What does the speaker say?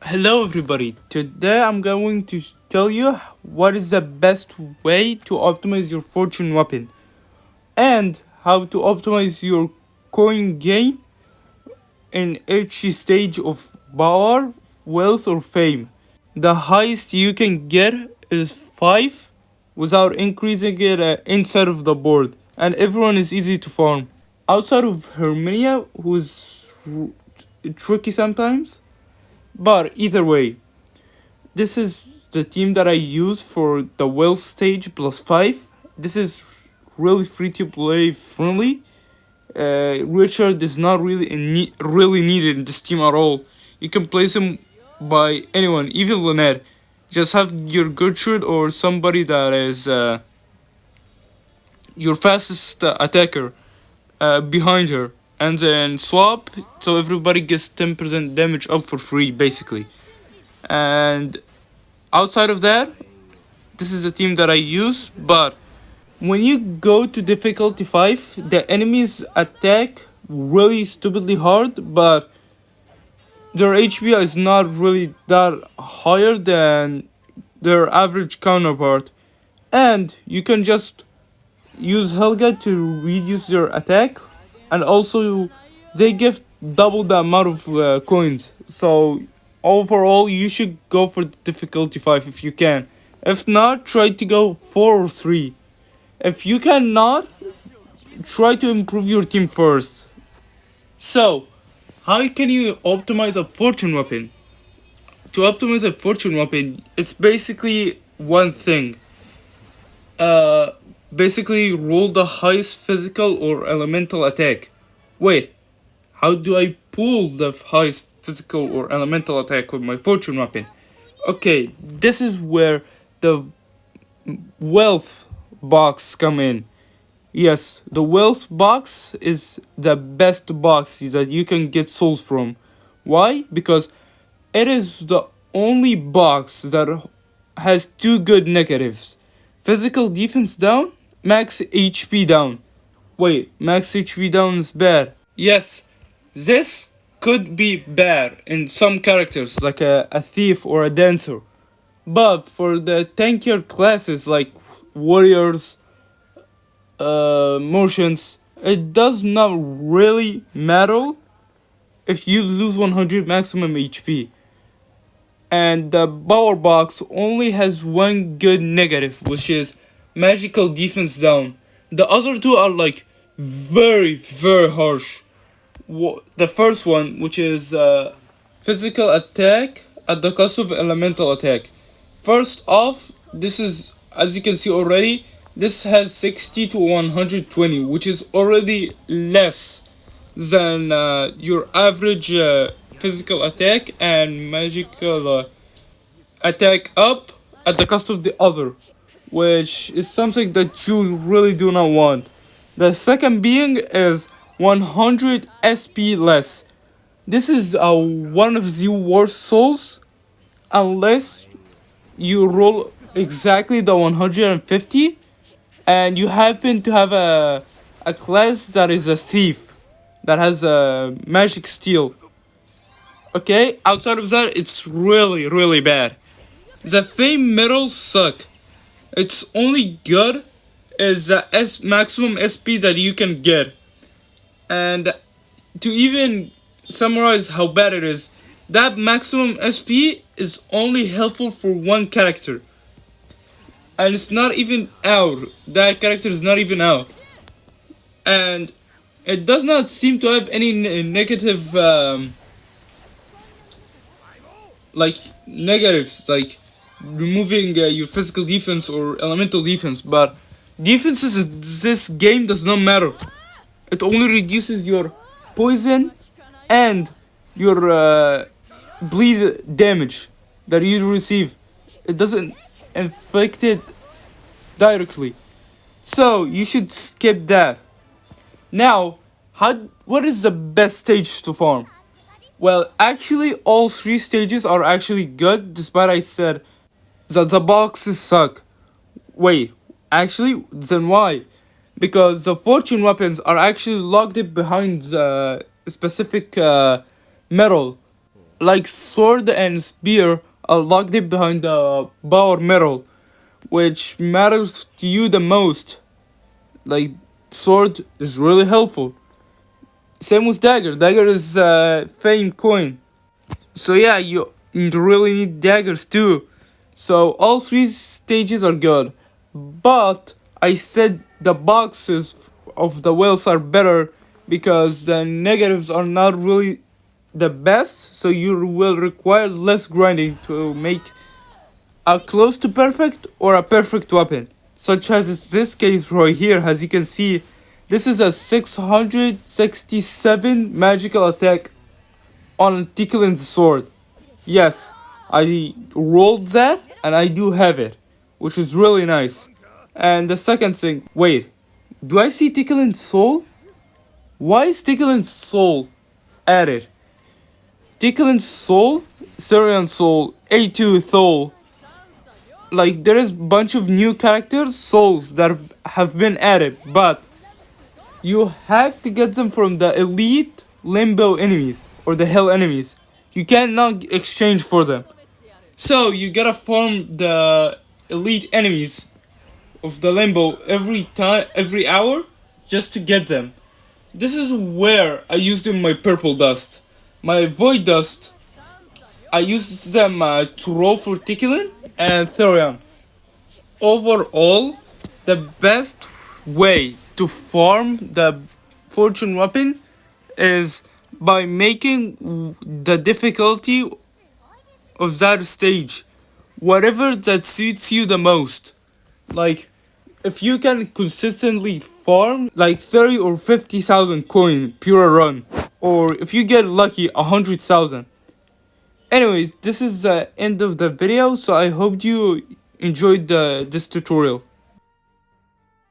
Hello everybody, today I'm going to tell you what is the best way to optimize your fortune weapon and how to optimize your coin gain in each stage of power, wealth or fame. The highest you can get is 5 without increasing it inside of the board, and everyone is easy to farm. Outside of Herminia, who's tricky sometimes, but either way, this is the team that I use for the wealth stage plus 5. This is really free to play friendly. Richard is not really needed in this team at all. You can place him by anyone, even Lynette. Just have your Gertrude or somebody that is your fastest attacker behind her. And then swap so everybody gets 10% damage up for free, basically. And outside of that, this is a team that I use, but when you go to difficulty 5, the enemies attack really stupidly hard, but their HP is not really that higher than their average counterpart. And you can just use Helga to reduce their attack, and also they give double the amount of coins. So overall, you should go for difficulty 5 if you can. If not, try to go 4 or 3. If you cannot, try to improve your team first. So, how can you optimize a fortune weapon? To optimize a fortune weapon, it's basically one thing. Uh, Basically roll the highest physical or elemental attack. Wait, how do I pull the highest physical or elemental attack with my fortune weapon? Okay, this is where the wealth box come in. Yes, the wealth box is the best box that you can get souls from. Why? Because it is the only box that has two good negatives. Physical defense down, max HP down. Wait, max HP down is bad. Yes, this could be bad in some characters like a thief or a dancer. But for the tankier classes like warriors, motions, it does not really matter if you lose 100 maximum HP. And the power box only has one good negative, which is magical defense down. The other two are like very harsh. The first one, which is physical attack at the cost of elemental attack. First off, this is, as you can see already, this has 60 to 120, which is already less than your average physical attack and magical attack up at the cost of the other, which is something that you really do not want. The second being is 100 SP less. This is one of the worst souls unless you roll exactly the 150 and you happen to have a class that is a thief that has a magic steel. Okay, outside of that, it's really bad. The fame medals suck. It's only good is the maximum SP that you can get. And to even summarize how bad it is, that maximum SP is only helpful for one character. And it's not even out. That character is not even out. And it does not seem to have any negative, like, negatives, like removing your physical defense or elemental defense. But defenses in this game does not matter. It only reduces your poison and your bleed damage that you receive. It doesn't inflict it directly. So you should skip that. Now, what is the best stage to farm? Well, actually all three stages are actually good, despite I said that the boxes suck. Wait, actually, then why? Because the fortune weapons are actually locked behind the specific metal. like sword and spear are locked in behind the power metal, which matters to you the most. Like sword is really helpful. Same with dagger. Dagger is fame coin. So yeah, you really need daggers too. So all three stages are good. But I said the boxes of the whales are better because the negatives are not really the best, so you will require less grinding to make a close to perfect or a perfect weapon. Such as this case right here, as you can see, this is a 667 magical attack on Ticklin's sword. Yes, I rolled that and I do have it, which is really nice. And the second thing, wait, do I see Ticklin's soul? Why is Ticklin's soul added? Ticklin's soul, Syrian soul, A2 soul. Like there is bunch of new characters, souls that have been added, but you have to get them from the elite limbo enemies or the hell enemies. You cannot exchange for them. So you gotta farm the elite enemies of the limbo every hour, just to get them. This is where I used in my purple dust. My void dust, I used them to roll for Tikulin and Therion. Overall, the best way to farm the fortune weapon is by making the difficulty of that stage whatever that suits you the most. Like, if you can consistently farm like 30 or 50,000 coin pure run, or if you get lucky 100,000. Anyways, this is the end of the video, so I hope you enjoyed this tutorial.